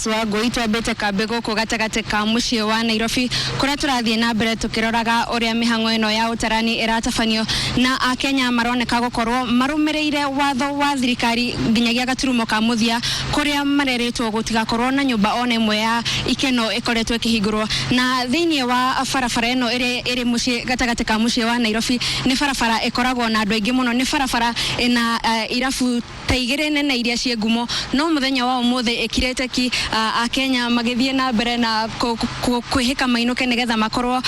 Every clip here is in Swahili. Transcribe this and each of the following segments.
Douglas Wangui twambite kambe guku gatagate ka mucii wa Nairobi kuria turathie na mbere tukiroraga uria mihango ino ya utarani iratafanio na Akenya maroneka gukorwo marumireire watho wa thirikari nginyagia gaturumo ka muthia kuria mareretwo gutigakorwo na nyumba ona imwe ya ikeno ikoretwo ikihingurwo na thiini wa barabara ino iri mucii gatagate ka mucii wa Nairobi ni barabara ikoragwo na andu aingi muno ni barabara ina irabu taigire nene iria cie ngumo no muthenya wa umuthi ikirete ki Akenya magithie na mbere na kwihika mainuke nigetha makorwo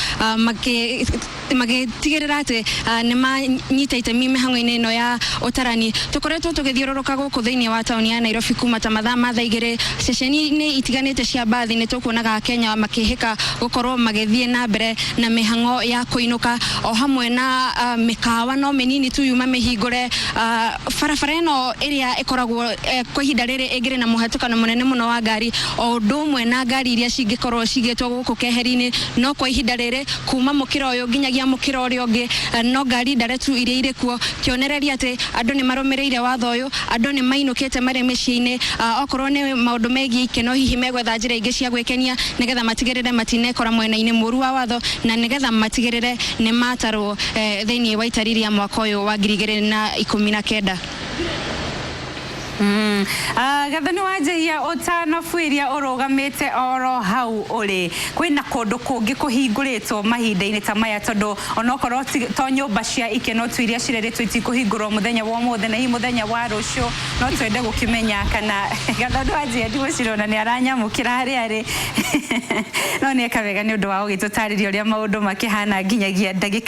magitigirira ati ni manyita itemi mihango-ini ino ya utarani tukoretwo tugithiururuka guku thiini wa tauni ya Nairobi kuma ta mathaa ma thaigire ceceni-ini itiganite cia bathi ni tukuonaga Akenya makihika gukorwo magithie na mbere na mihango ya kuinuka o hamwe na mikawa no menini tu yuma mihingure barabara ino iria ikoragwo kwa ihinda riri igire na muhatukano munene muno wa ngari o ndumwe na ngari iria cingikorwo cigitwo guku keheri-ini no kwa ihinda riri kuma mukira uyu nginyagia mukira uria ungi no ngari ndaretu iria iri kuo kionereria ati andu ni marumireire watho uyu andu ni mainukite mari micii-ini okorwo ni maundu megie ikeno hihi megwetha njira ingi cia gwikenia nigetha matigirire matinekora mwena-ini muru wa watho na nigetha matigirire ni matarwo thiini wa itariria mwaka uyu wa 2019. Gathani wanjia utanafuiria urugamite oro hau uri kwina kundu kungi kuhinguritwo mahinda-ini ta maya tondu onokorwo to nyumba cia ikeno tu iria cireretwo itikuhingurwo muthenya wa umuthi na hi muthenya wa rucio no twende gukimenya kana Gathani wanjia ndigwicirona ni aranyamukira hari ari no ni ekabega ni undu wa ugitutariria uria maundu makihana nginyagia ndagika